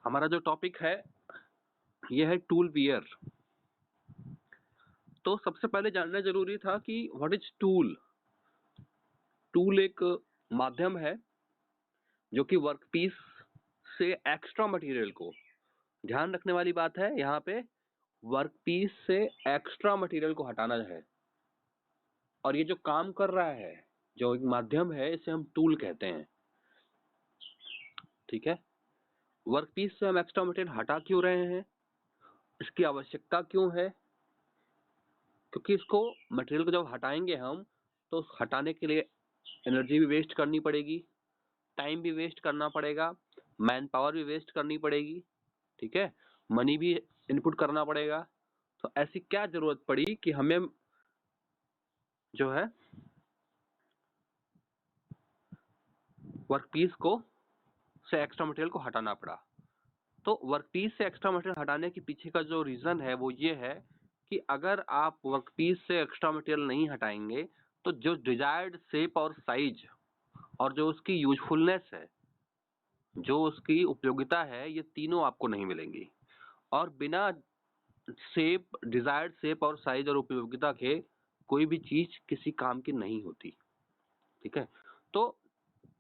हमारा जो टॉपिक है ये है टूल वियर। तो सबसे पहले जानना जरूरी था कि व्हाट इज टूल। टूल एक माध्यम है जो कि वर्कपीस से एक्स्ट्रा मटेरियल को, ध्यान रखने वाली बात है यहाँ पे, वर्कपीस से एक्स्ट्रा मटेरियल को हटाना है। और ये जो काम कर रहा है, जो एक माध्यम है, इसे हम टूल कहते हैं। ठीक है, वर्कपीस से हम एक्स्ट्रा मटेरियल हटा क्यों रहे हैं, इसकी आवश्यकता क्यों है? क्योंकि इसको मटेरियल को जब हटाएंगे हम, तो हटाने के लिए एनर्जी भी वेस्ट करनी पड़ेगी, टाइम भी वेस्ट करना पड़ेगा, मैन पावर भी वेस्ट करनी पड़ेगी, ठीक है, मनी भी इनपुट करना पड़ेगा। तो ऐसी क्या जरूरत पड़ी कि हमें जो है वर्कपीस को से एक्स्ट्रा मटेरियल को हटाना पड़ा। तो वर्कपीस से एक्स्ट्रा मटेरियल हटाने के पीछे का जो रीजन है वो ये है कि अगर आप वर्कपीस से एक्स्ट्रा मटेरियल नहीं हटाएंगे तो जो डिजायर्ड शेप और साइज और जो उसकी यूजफुलनेस है, जो उसकी उपयोगिता है, ये तीनों आपको नहीं मिलेंगी। और बिना शेप, डिजायर्ड शेप और साइज और उपयोगिता के कोई भी चीज किसी काम की नहीं होती। ठीक है, तो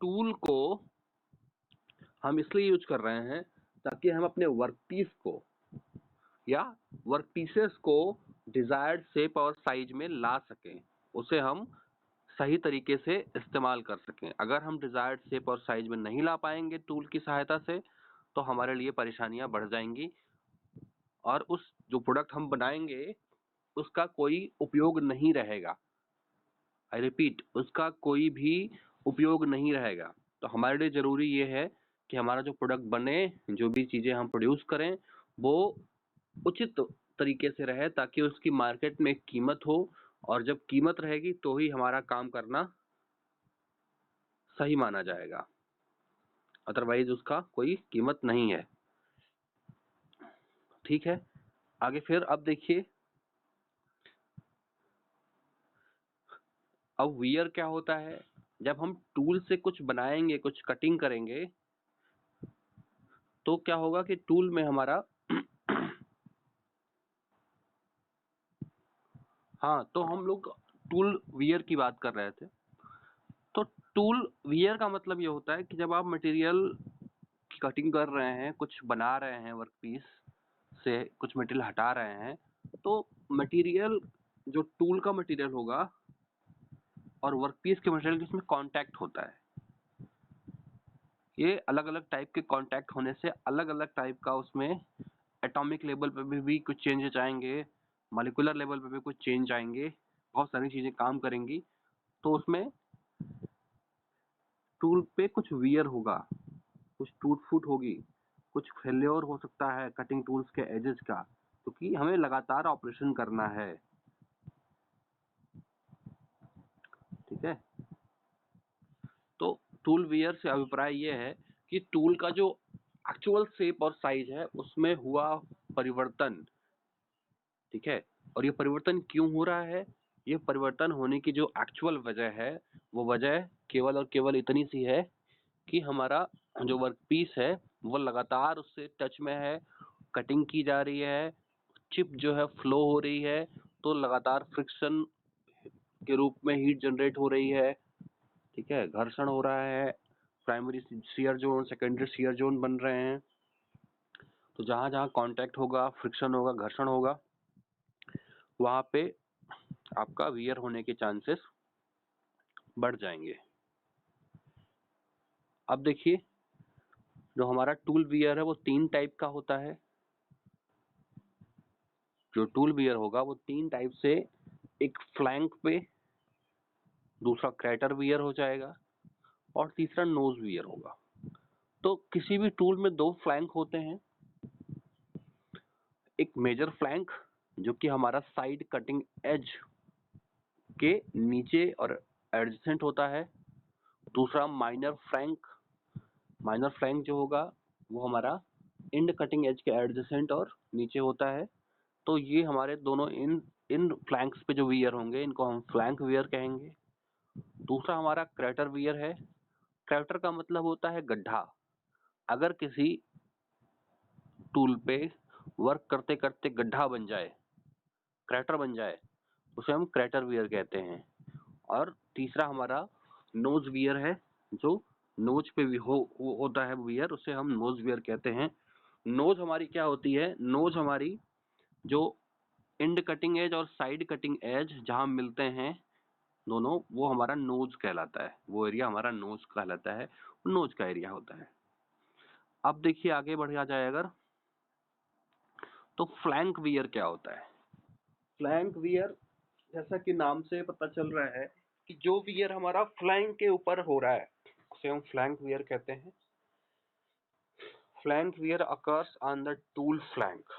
टूल को हम इसलिए यूज कर रहे हैं ताकि हम अपने वर्कपीस को या वर्कपीसेस को डिजायर्ड शेप और साइज में ला सकें, उसे हम सही तरीके से इस्तेमाल कर सकें। अगर हम डिजायर्ड शेप और साइज में नहीं ला पाएंगे टूल की सहायता से, तो हमारे लिए परेशानियां बढ़ जाएंगी और उस जो प्रोडक्ट हम बनाएंगे उसका कोई उपयोग नहीं रहेगा। आई रिपीट, उसका कोई भी उपयोग नहीं रहेगा। तो हमारे लिए जरूरी ये है कि हमारा जो प्रोडक्ट बने, जो भी चीजें हम प्रोड्यूस करें, वो उचित तरीके से रहे ताकि उसकी मार्केट में एक कीमत हो, और जब कीमत रहेगी तो ही हमारा काम करना सही माना जाएगा, अदरवाइज उसका कोई कीमत नहीं है। ठीक है, आगे फिर अब देखिए, अब वियर क्या होता है। जब हम टूल से कुछ बनाएंगे, कुछ कटिंग करेंगे, तो क्या होगा कि टूल में हमारा हाँ, तो हम लोग टूल वियर की बात कर रहे थे। तो टूल वियर का मतलब ये होता है कि जब आप मटेरियल की कटिंग कर रहे हैं, कुछ बना रहे हैं, वर्कपीस से कुछ मटेरियल हटा रहे हैं, तो मटेरियल जो टूल का मटेरियल होगा और वर्कपीस के मटेरियल जिसमें कांटेक्ट होता है, ये अलग अलग टाइप के कांटेक्ट होने से अलग अलग टाइप का उसमें एटॉमिक लेवल पे भी कुछ चेंजेस आएंगे, मॉलिक्यूलर लेवल पे भी कुछ चेंज आएंगे, बहुत सारी चीजें काम करेंगी। तो उसमें टूल पे कुछ वियर होगा, कुछ टूट फूट होगी, कुछ फेल्योर हो सकता है कटिंग टूल्स के एजेस का, क्योंकि हमें लगातार ऑपरेशन करना है। ठीक है, तो टूल वियर से अभिप्राय ये है कि टूल का जो एक्चुअल शेप और साइज है उसमें हुआ परिवर्तन। ठीक है, और ये परिवर्तन क्यों हो रहा है? ये परिवर्तन होने की जो एक्चुअल वजह है, वो वजह केवल और केवल इतनी सी है कि हमारा जो वर्कपीस है वो लगातार उससे टच में है, कटिंग की जा रही है, चिप जो है फ्लो हो रही है, तो लगातार फ्रिक्शन के रूप में हीट जनरेट हो रही है। ठीक है, घर्षण हो रहा है, primary shear zone, secondary shear zone बन रहे हैं। तो जहां जहां कांटेक्ट होगा, फ्रिक्शन होगा, घर्षण होगा, वहां पे आपका वियर होने के चांसेस बढ़ जाएंगे। अब देखिए, जो हमारा टूल वियर है वो 3 टाइप का होता है। जो टूल वियर होगा वो 3 टाइप से, एक फ्लैंक पे, दूसरा क्रेटर वियर हो जाएगा और तीसरा नोज वियर होगा। तो किसी भी टूल में 2 फ्लैंक होते हैं। एक मेजर फ्लैंक जो कि हमारा साइड कटिंग एज के नीचे और एडजेसेंट होता है। दूसरा माइनर फ्लैंक, माइनर फ्लैंक जो होगा वो हमारा इंड कटिंग एज के एडजेसेंट और नीचे होता है। तो ये हमारे दोनों इन इन फ्लैंक्स पे जो वियर होंगे इनको हम फ्लैंक वियर कहेंगे। दूसरा हमारा क्रेटर वियर है। क्रेटर का मतलब होता है गड्ढा। अगर किसी टूल पे वर्क करते करते गड्ढा बन जाए, क्रैटर बन जाए, उसे हम क्रैटर वियर कहते हैं। और तीसरा हमारा नोज वियर है, जो नोज पे भी होता है वियर, उसे हम नोज वियर कहते हैं। नोज हमारी क्या होती है? नोज हमारी जो एंड कटिंग एज और साइड कटिंग एज जहां मिलते हैं दोनों, वो हमारा नोज कहलाता है। वो एरिया हमारा नोज कहलाता है, नोज का एरिया होता है। अब देखिए आगे बढ़ा जाए अगर, तो फ्लैंक वियर क्या होता है? फ्लैंक वियर, जैसा कि नाम से पता चल रहा है कि जो वियर हमारा फ्लैंक के ऊपर हो रहा है उसे हम फ्लैंक वियर कहते हैं। Flank wear occurs on the tool flank.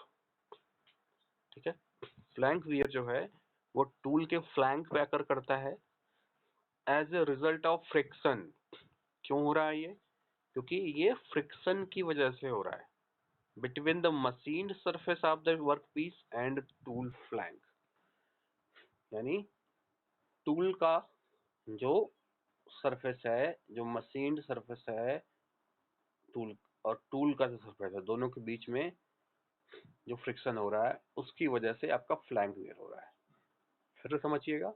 ठीक है, फ्लैंक वियर जो है वो टूल के फ्लैंक पे अकर करता है as a result of friction. क्यों हो रहा है ये? क्योंकि ये फ्रिक्शन की वजह से हो रहा है between the machined surface of the workpiece and tool flank. यानी टूल का जो सरफेस है, जो मशीन्ड सरफेस है टूल, और टूल का जो सरफेस है, दोनों के बीच में जो फ्रिक्शन हो रहा है उसकी वजह से आपका फ्लैंक वियर हो रहा है। फिर से समझिएगा,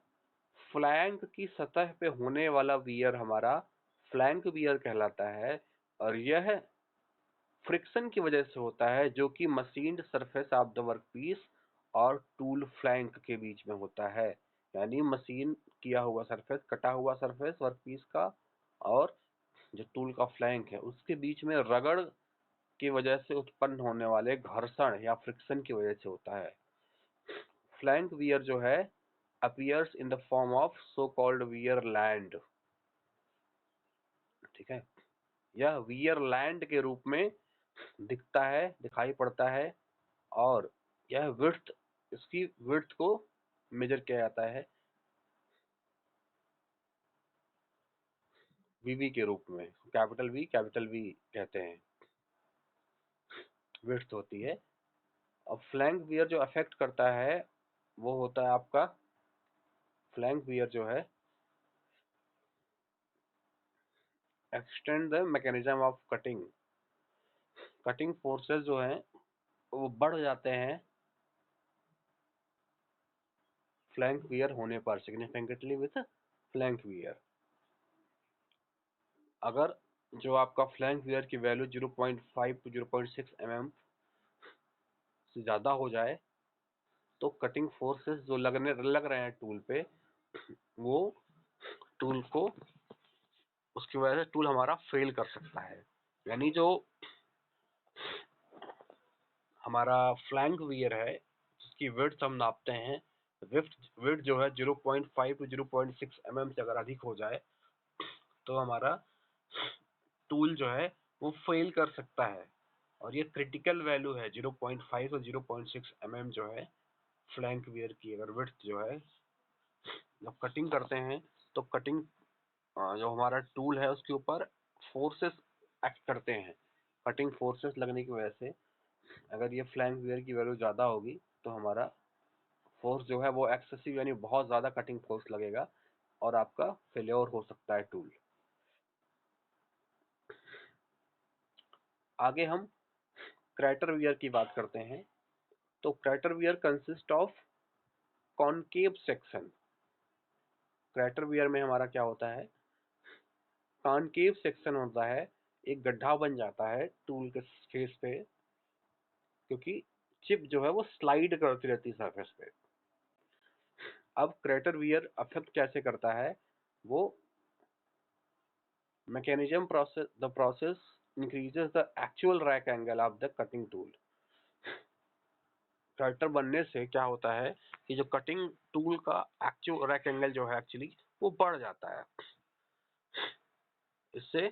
फ्लैंक की सतह पे होने वाला वियर हमारा फ्लैंक वियर कहलाता है, और यह फ्रिक्शन की वजह से होता है जो कि machined surface of the workpiece और टूल फ्लैंक के बीच में होता है। यानी मशीन किया हुआ सरफेस, कटा हुआ सरफेस वर्कपीस का, और जो टूल का फ्लैंक है उसके बीच में रगड़ की वजह से उत्पन्न होने वाले घर्षण या फ्रिक्शन की वजह से होता है। फ्लैंक वियर जो है appears in the form of so called wear land. ठीक है, यह वियर लैंड के रूप में दिखता है, दिखाई पड़ता है, और यह विड्थ, इसकी विड्थ को मेजर किया जाता है वीवी के रूप में, कैपिटल वी कहते हैं, विड्थ होती है। और फ्लैंक वियर जो अफेक्ट करता है वो होता है आपका, फ्लैंक वियर जो है extend the mechanism of cutting. Cutting forces जो हैं वो बढ़ जाते हैं फ्लैंक वियर होने पर, सिग्निफिकेंटली विथ फ्लैंक वियर। अगर जो आपका फ्लैंक वियर की वैल्यू 0.5 to 0.6 mm से ज्यादा हो जाए तो कटिंग फोर्सेस जो लग रहे हैं टूल पे, वो टूल को, उसकी वजह से टूल हमारा फेल कर सकता है। यानी जो हमारा फ्लैंक वियर है जिसकी विड्थ हम नापते हैं, विड्थ जो है 0.5 to 0.6 mm से अगर अधिक हो जाए तो हमारा टूल जो है वो फेल कर सकता है। और ये क्रिटिकल वैल्यू है 0.5 और 0.6 mm जो है फ्लैंक वियर की। अगर विड्थ जो है, जब कटिंग करते हैं तो कटिंग जो हमारा टूल है उसके ऊपर फोर्सेस एक्ट करते हैं। कटिंग फोर्सेस लगने की वजह से अगर ये फ्लैंक वियर की वैल्यू ज़्यादा होगी तो हमारा फोर्स जो है वो एक्सेसिव, यानी बहुत ज़्यादा कटिंग फोर्स लगेगा और आपका फेल्योर हो सकता है टूल। आगे हम क्रैटर वियर की बात करते हैं। तो crater wear consist of concave section. Crater wear में हमारा क्या होता है, कॉनकेव सेक्शन होता है, एक गड्ढा बन जाता है टूल के फेस पे, क्योंकि चिप जो है वो स्लाइड करती रहती है सरफेस पे। अब क्रैटर वियर अफेक्ट कैसे करता है, वो mechanism process, the process increases the actual rake angle of the cutting tool. Crater बनने से क्या होता है कि जो कटिंग टूल का एक्चुअल रैक एंगल जो है एक्चुअली वो बढ़ जाता है। इससे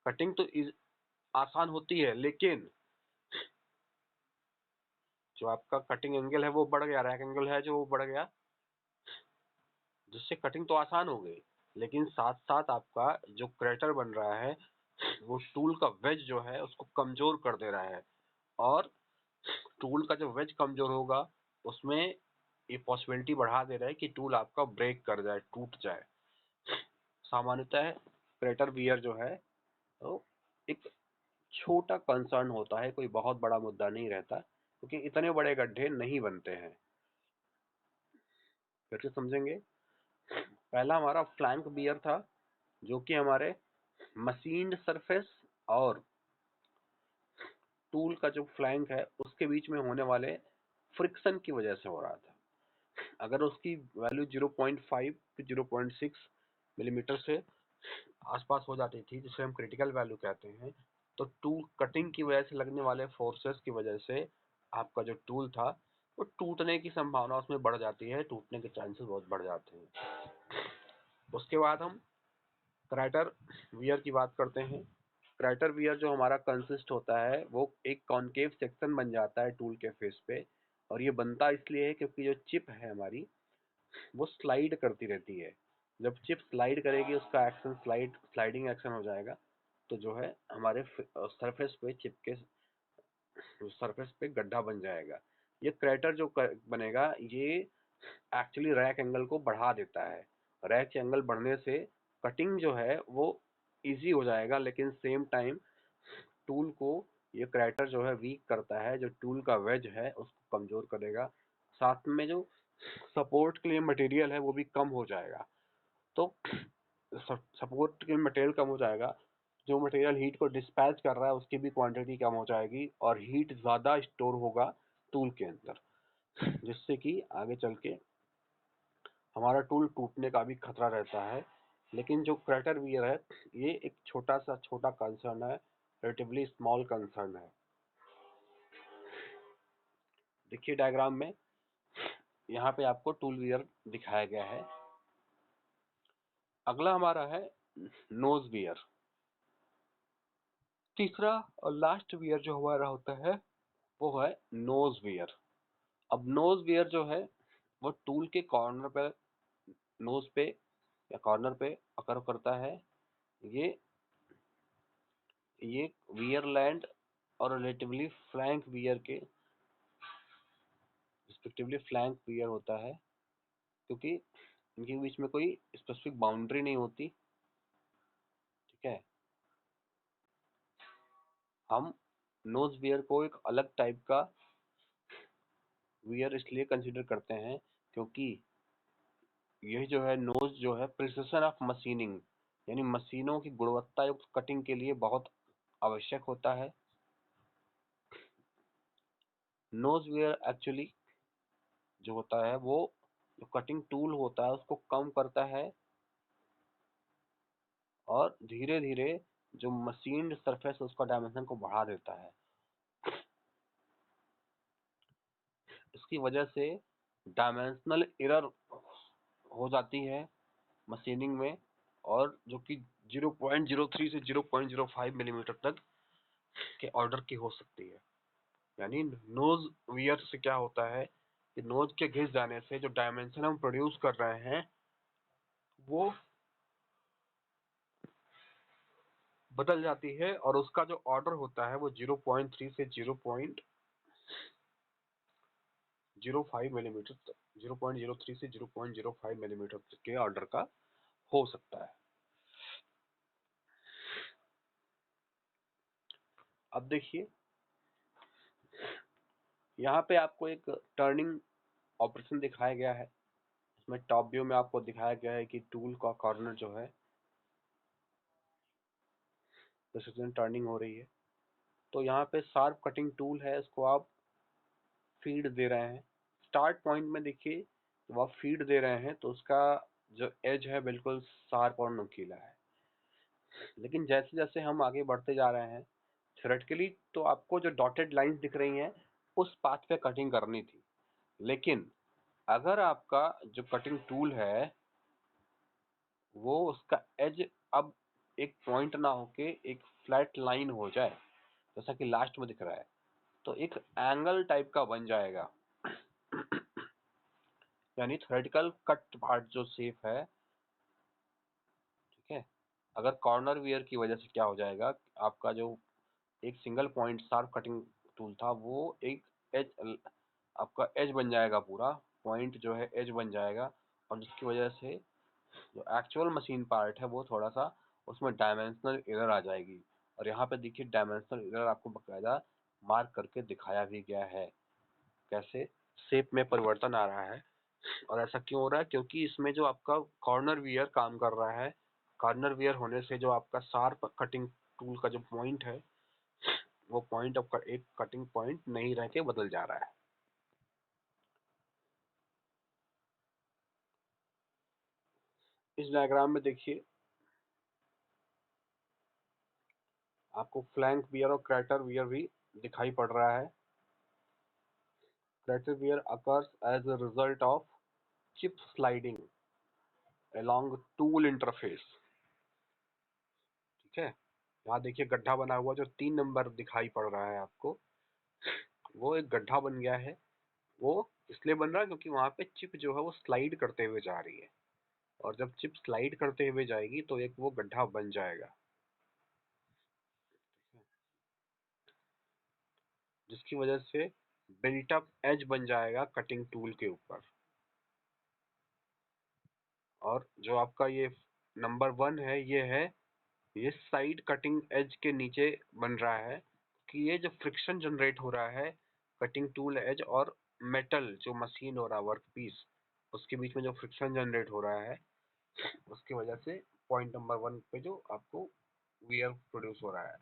कटिंग तो आसान होती है, लेकिन जो आपका कटिंग एंगल है वो बढ़ गया, रैक एंगल है जो वो बढ़ गया, जिससे कटिंग तो आसान हो गई, लेकिन साथ साथ आपका जो क्रैटर बन रहा है वो टूल का वेज जो है उसको कमजोर कर दे रहा है। और टूल का जो वेज कमजोर होगा उसमें ये पॉसिबिलिटी बढ़ा दे रहा है कि टूल आपका ब्रेक कर जाए, टूट जाए। सामान्यतः क्रैटर वियर जो है तो एक छोटा कंसर्न होता है, कोई बहुत बड़ा मुद्दा नहीं रहता, क्योंकि इतने बड़े गड्ढे नहीं बनते हैं। फिर से समझेंगे। पहला हमारा फ्लैंक बियर था, जो कि हमारे मशीन्ड सरफेस और टूल का जो फ्लैंक है उसके बीच में होने वाले फ्रिक्शन की वजह से हो रहा था। अगर उसकी वैल्यू 0.5 to 0.6 मिलीमीटर से आसपास हो जाती थी, जिसे हम क्रिटिकल वैल्यू कहते हैं, तो टूल कटिंग की वजह से लगने वाले फोर्सेस की वजह से आपका जो टूल था वो टूटने की संभावना उसमें बढ़ जाती है, टूटने के चांसेस बहुत बढ़ जाते हैं। उसके बाद हम क्राइटर वियर की बात करते हैं। क्राइटर वियर जो हमारा कंसिस्ट होता है वो एक कॉनकेव सेक्शन बन जाता है टूल के फेस पे, और ये बनता इसलिए है क्योंकि जो चिप है हमारी वो स्लाइड करती रहती है। जब चिप स्लाइड करेगी उसका एक्शन स्लाइडिंग एक्शन हो जाएगा, तो जो है हमारे सरफेस पे चिप के सरफेस पे गड्ढा बन जाएगा। ये क्रेटर जो बनेगा ये एक्चुअली रैक एंगल को बढ़ा देता है। रैक एंगल बढ़ने से कटिंग जो है वो इजी हो जाएगा, लेकिन सेम टाइम टूल को ये क्रेटर जो है वीक करता है, जो टूल का वेज है उसको कमजोर करेगा। साथ में जो सपोर्ट के लिए मटेरियल है वो भी कम हो जाएगा। तो सपोर्ट के मटेरियल कम हो जाएगा, जो मटेरियल हीट को डिस्पैच कर रहा है उसकी भी क्वांटिटी कम हो जाएगी और हीट ज़्यादा स्टोर होगा टूल के अंदर, जिससे कि आगे चल के हमारा टूल टूटने का भी खतरा रहता है। लेकिन जो क्रेटर वियर है ये एक छोटा कंसर्न है, रिलेटिवली स्मॉल कंसर्न है। देखिए डायग्राम में यहाँ पे आपको टूल वियर दिखाया गया है। अगला हमारा है नोज वियर। तीसरा और लास्ट वियर जो हमारा होता है वो है नोज वियर। अब नोज वियर जो है वो टूल के कॉर्नर पे, नोज पे या कॉर्नर पे अकर करता है। ये ये वियर लैंड और रिलेटिवली फ्लैंक वियर के रिस्पेक्टिवली फ्लैंक वियर होता है, क्योंकि इनके बीच में कोई स्पेसिफिक बाउंड्री नहीं होती। ठीक है, हम नोज वियर को एक अलग टाइप का वियर इसलिए कंसिडर करते हैं क्योंकि यही जो है नोज जो है प्रिसिशन ऑफ मशीनिंग, यानी मशीनों की गुणवत्ता युक्त कटिंग के लिए बहुत आवश्यक होता है। नोज वियर एक्चुअली जो होता है वो जो कटिंग टूल होता है उसको कम करता है और धीरे धीरे जो मशीन्ड सरफेस उसका डायमेंशन को बढ़ा देता है। इसकी वजह से डायमेंशनल एरर हो जाती है मशीनिंग में, और जो कि 0.03 से 0.05 मिलीमीटर तक के ऑर्डर की हो सकती है। यानी नोज वियर से क्या होता है कि नोज के घिस जाने से जो डायमेंशन हम प्रोड्यूस कर रहे हैं वो बदल जाती है, और उसका जो ऑर्डर होता है वो 0.3 से 0.05 मिलीमीटर तक, 0.03 से 0.05 मिलीमीटर के ऑर्डर का हो सकता है। अब देखिए यहाँ पे आपको एक टर्निंग ऑपरेशन दिखाया गया है। इसमें टॉप व्यू में आपको दिखाया गया है कि टूल का कॉर्नर जो है प्रिसिजन टर्निंग हो रही है। तो यहाँ पे शार्प कटिंग टूल है, इसको आप फीड दे रहे हैं। स्टार्ट पॉइंट में देखिए जब आप फीड दे रहे हैं तो उसका जो एज है बिल्कुल शार्प और नुकीला है, लेकिन जैसे जैसे हम आगे बढ़ते जा रहे हैं थ्योरेटिकली तो आपको जो डॉटेड लाइंस दिख रही हैं उस पाथ पे कटिंग करनी थी। लेकिन अगर आपका जो कटिंग टूल है वो उसका एज अब एक पॉइंट ना होके एक फ्लैट लाइन हो जाए, जैसा कि लास्ट में दिख रहा है, तो एक एंगल टाइप का बन जाएगा। यानी थ्योरेटिकल कट पार्ट जो शेप है, ठीक है, अगर कॉर्नर वियर की वजह से क्या हो जाएगा, आपका जो एक single point sharp cutting tool था वो एक एज आपका एज बन जाएगा, पूरा पॉइंट जो है एज बन जाएगा, और जिसकी वजह से जो एक्चुअल मशीन पार्ट है वो थोड़ा सा उसमें डायमेंशनल एरर आ जाएगी, और यहाँ पे देखिए डायमेंशनल एरर आपको बकायदा मार्क करके दिखाया भी गया है, कैसे शेप में परिवर्तन आ रहा है। और ऐसा क्यों हो रहा है? क्योंकि इसमें जो आपका कॉर्नर वियर काम कर रहा है, कॉर्नर वियर होने से जो आपका शार्प कटिंग टूल का जो पॉइंट है, वो पॉइंट आपका एक कटिंग पॉइंट नहीं रह के बदल जा रहा है। इस डायग्राम में देखिए आपको फ्लैंक वियर और क्रैटर वियर भी दिखाई पड़ रहा है। Crater wear occurs as a result of chip sliding along tool interface. ठीक है, यहाँ देखिए गड्ढा बना हुआ जो 3 नंबर दिखाई पड़ रहा है आपको, वो एक गड्ढा बन गया है। वो इसलिए बन रहा है क्योंकि वहां पे चिप जो है वो स्लाइड करते हुए जा रही है, और जब चिप स्लाइड करते हुए जाएगी तो एक वो गड्ढा बन जाएगा, जिसकी वजह से बिल्ट अप एज बन जाएगा कटिंग टूल के ऊपर। और जो आपका ये नंबर 1 है, ये साइड कटिंग एज के नीचे बन रहा है कि ये जो फ्रिक्शन जनरेट हो रहा है कटिंग टूल एज और मेटल जो मशीन हो रहा है वर्क पीस, उसके बीच में जो फ्रिक्शन जनरेट हो रहा है, उसकी वजह से पॉइंट नंबर 1 पे जो आपको वियर प्रोड्यूस हो रहा है।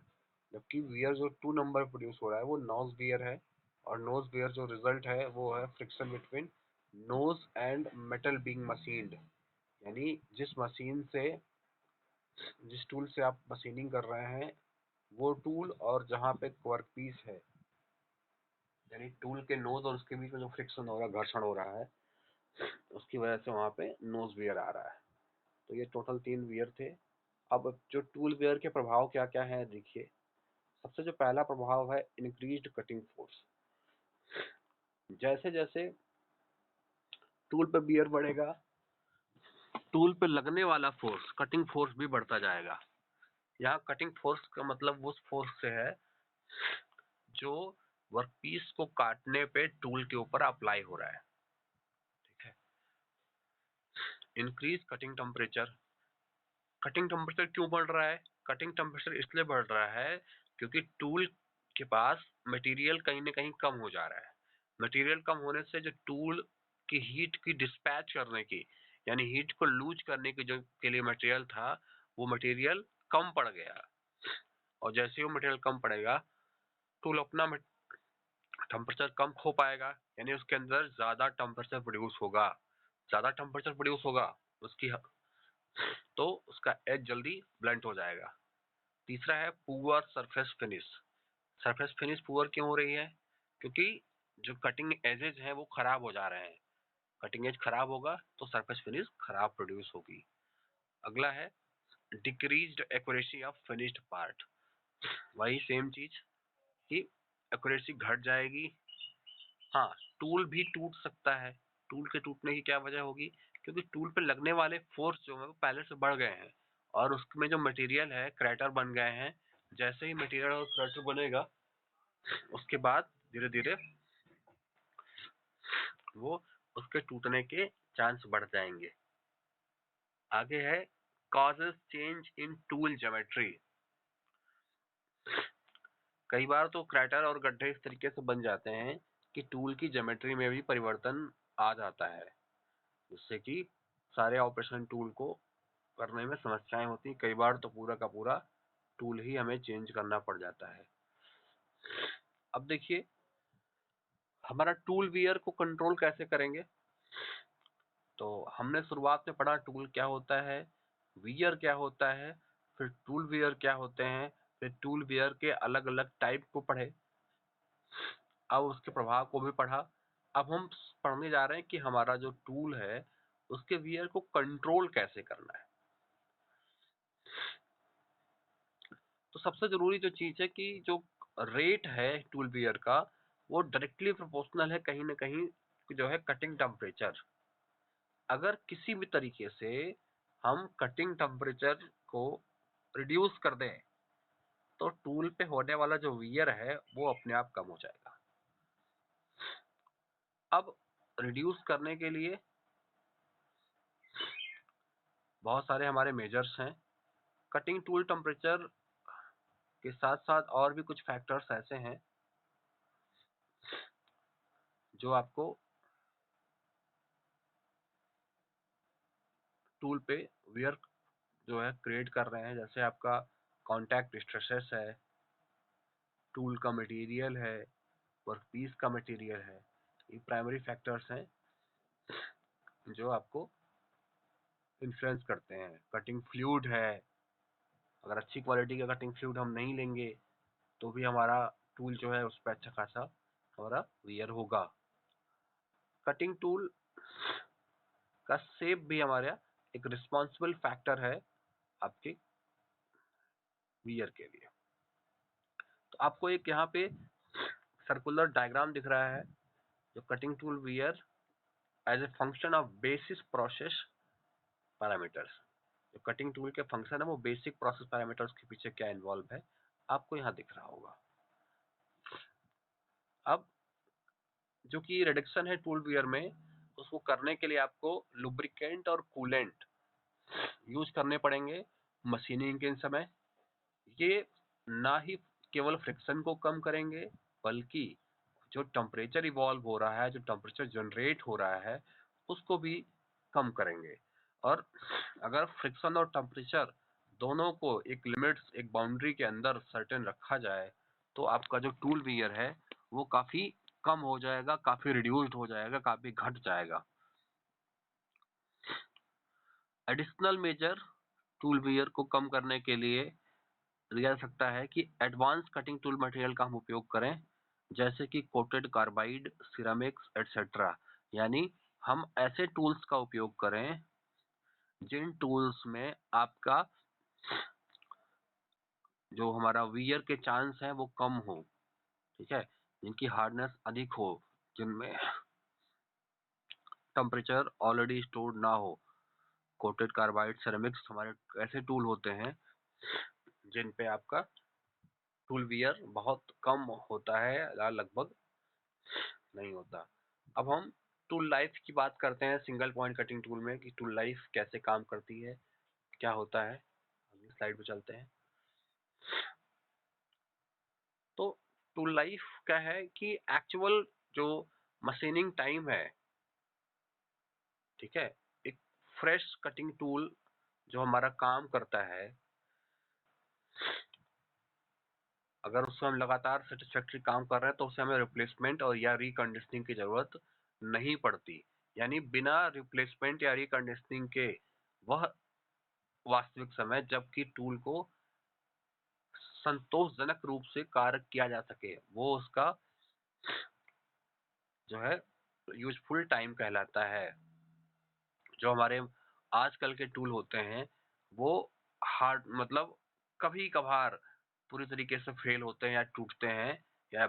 जबकि वियर जो 2 नंबर प्रोड्यूस हो रहा है वो नोज वियर है, और नोज वियर जो रिजल्ट है वो है friction between nose and metal being machined. यानी जिस टूल से आप मशीनिंग कर रहे हैं वो टूल और जहाँ पे वर्क पीस है, यानी टूल के नोज और उसके बीच में जो फ्रिक्शन हो रहा है, घर्षण हो रहा है, उसकी वजह से वहाँ पे नोज वियर आ रहा है। तो ये टोटल 3 वियर थे। अब जो टूल वियर के प्रभाव क्या क्या है देखिए। सबसे जो पहला प्रभाव है इंक्रीज्ड कटिंग फोर्स। जैसे जैसे टूल पे वियर बढ़ेगा, टूल पे लगने वाला फोर्स, कटिंग फोर्स भी बढ़ता जाएगा। यहाँ कटिंग फोर्स का मतलब उस फोर्स से है जो वर्कपीस को काटने पे टूल के ऊपर अप्लाई हो रहा है। ठीक है। Increase cutting temperature. Cutting temperature क्यों बढ़ रहा है? कटिंग टेम्परेचर इसलिए बढ़ रहा है क्योंकि टूल के पास मटेरियल कहीं ना कहीं कम हो जा रहा है। मटेरियल कम होने से जो टूल की हीट की डिस्पैच करने की, यानी हीट को लूज करने की जो के लिए मटेरियल था, वो मटेरियल कम पड़ गया। और जैसे ही वो मटेरियल कम पड़ेगा, टूल अपना टेम्परेचर कम खो पाएगा, यानी उसके अंदर ज्यादा टेम्परेचर प्रोड्यूस होगा। ज्यादा टेम्परेचर प्रोड्यूस होगा उसकी तो उसका एज जल्दी ब्लंट हो जाएगा। तीसरा है poor surface finish. Surface finish poor क्यों हो रही है? क्योंकि जो कटिंग एजेस हैं वो खराब हो जा रहे हैं। कटिंग एज खराब होगा तो सरफेस फिनिश खराब प्रोड्यूस होगी। अगला है decreased accuracy of finished part. वही सेम चीज कि एक्यूरेसी घट जाएगी। हाँ, टूल भी टूट सकता है। टूल के टूटने की क्या वजह होगी? क्योंकि टूल पे लगने वाले फोर्स जो है वो पहले से बढ़ गए हैं, और उसमें जो मटेरियल है क्रैटर बन गए हैं। जैसे ही मटेरियल और क्रैटर बनेगा, उसके बाद धीरे धीरे वो उसके टूटने के चांस बढ़ जाएंगे। आगे है causes change in tool geometry. कई बार तो क्रैटर और गड्ढे इस तरीके से बन जाते हैं कि टूल की ज्योमेट्री में भी परिवर्तन आ जाता है, जिससे कि सारे ऑपरेशन टूल को करने में समस्याएं होती। कई बार तो पूरा का पूरा टूल ही हमें चेंज करना पड़ जाता है। अब देखिए हमारा टूल वियर को कंट्रोल कैसे करेंगे। तो हमने शुरुआत में पढ़ा टूल क्या होता है, वियर क्या होता है, फिर टूल वियर क्या होते हैं, फिर टूल वियर के अलग अलग टाइप को पढ़े, अब उसके प्रभाव को भी पढ़ा। अब हम पढ़ने जा रहे हैं कि हमारा जो टूल है उसके वियर को कंट्रोल कैसे करना है। तो सबसे जरूरी जो चीज है कि जो रेट है टूल वियर का, वो डायरेक्टली प्रोपोर्शनल है कहीं ना कहीं जो है कटिंग टेम्परेचर। अगर किसी भी तरीके से हम कटिंग टेम्परेचर को रिड्यूस कर दें तो टूल पे होने वाला जो वियर है वो अपने आप कम हो जाएगा। अब रिड्यूस करने के लिए बहुत सारे हमारे मेजर्स हैं। कटिंग टूल टेम्परेचर के साथ साथ और भी कुछ फैक्टर्स ऐसे हैं जो आपको टूल पे वियर जो है क्रिएट कर रहे हैं। जैसे आपका कॉन्टैक्ट स्ट्रेसेस है, टूल का मटेरियल है, वर्कपीस का मटेरियल है। ये प्राइमरी फैक्टर्स हैं जो आपको इन्फ्लुएंस करते हैं। कटिंग फ्लूइड है, अगर अच्छी क्वालिटी का कटिंग फ्लूइड हम नहीं लेंगे तो भी हमारा टूल जो है उस पर अच्छा खासा हमारा वियर होगा। कटिंग टूल का शेप भी हमारा एक रिस्पॉन्सिबल फैक्टर है आपके वियर के लिए। तो आपको एक यहाँ पे सर्कुलर डायग्राम दिख रहा है जो cutting tool wear as a function of basis process parameters. जो कटिंग टूल के फंक्शन है वो बेसिक प्रोसेस पैरामीटर्स के पीछे क्या इन्वॉल्व है आपको यहाँ दिख रहा होगा। अब जो कि रिडक्शन है टूल वियर में, उसको करने के लिए आपको लुब्रिकेंट और कूलेंट यूज करने पड़ेंगे मशीनिंग के समय। ये ना ही केवल फ्रिक्शन को कम करेंगे बल्कि जो टेम्परेचर इवॉल्व हो रहा है, जो टेम्परेचर जनरेट हो रहा है उसको भी कम करेंगे। और अगर फ्रिक्शन और टेम्परेचर दोनों को एक लिमिट्स, एक बाउंड्री के अंदर सर्टेन रखा जाए तो आपका जो टूल वियर है वो काफी कम हो जाएगा, काफी रिड्यूस्ड हो जाएगा, काफी घट जाएगा। एडिशनल मेजर टूल वियर को कम करने के लिए लिया जा सकता है कि एडवांस कटिंग टूल मटेरियल का हम उपयोग करें, जैसे कि कोटेड कार्बाइड, सिरामिक्स एटसेट्रा। यानी हम ऐसे टूल्स का उपयोग करें जिन टूल्स में आपका जो हमारा वियर के चांस है वो कम हो, ठीक है, जिनकी हार्डनेस अधिक हो, जिनमें टेम्परेचर ऑलरेडी स्टोर्ड ना हो। कोटेड कार्बाइड, सिरेमिक्स हमारे ऐसे टूल होते हैं जिन पे आपका टूल वियर बहुत कम होता है या लगभग नहीं होता। अब हम टूल लाइफ की बात करते हैं सिंगल पॉइंट कटिंग टूल में कि टूल लाइफ कैसे काम करती है, क्या होता है। अगली स्लाइड पे चलते हैं। तो टूल लाइफ क्या है कि एक्चुअल जो मशीनिंग टाइम है, ठीक है, एक फ्रेश कटिंग टूल जो हमारा काम करता है, अगर उससे हम लगातार सेटिस्फैक्ट्री काम कर रहे हैं तो उससे हमें रिप्लेसमेंट और या रिकंडीशनिंग की जरूरत नहीं पड़ती। यानी बिना रिप्लेसमेंट या रिकंडीशनिंग के वह वास्तविक समय जबकि टूल को संतोषजनक रूप से कार्य किया जा सके, वो उसका जो है यूजफुल टाइम कहलाता है। जो हमारे आजकल के टूल होते हैं वो हार्ड मतलब कभी कभार पूरी तरीके से फेल होते हैं या टूटते हैं या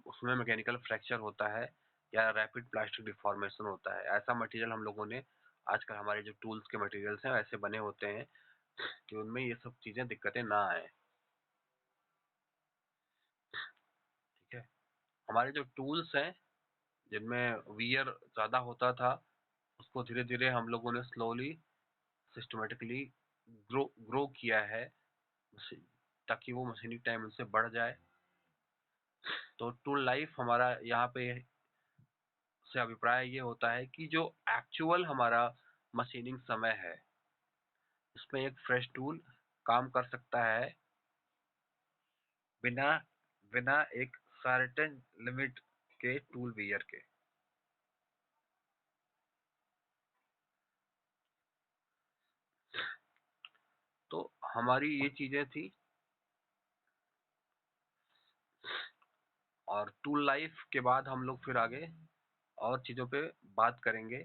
उसमें मैकेनिकल फ्रैक्चर होता है या रैपिड प्लास्टिक डिफॉर्मेशन होता है। ऐसा मटेरियल हम लोगों ने आजकल हमारे जो टूल्स के मटेरियल्स हैं ऐसे बने होते हैं कि उनमें ये सब चीजें दिक्कतें ना आए, ठीक है। हमारे जो टूल्स हैं जिनमें वियर ज्यादा होता था उसको धीरे धीरे हम लोगों ने स्लोली सिस्टमेटिकली ग्रो किया है ताकि वो मशीनिंग टाइम उनसे बढ़ जाए। तो टूल लाइफ हमारा यहाँ पे से अभिप्राय ये होता है कि जो एक्चुअल हमारा मशीनिंग समय है उसमें एक फ्रेश टूल काम कर सकता है बिना बिना एक सर्टेन लिमिट के टूल वियर के। तो हमारी ये चीजें थी और टूल लाइफ के बाद हम लोग फिर आगे और चीजों पे बात करेंगे।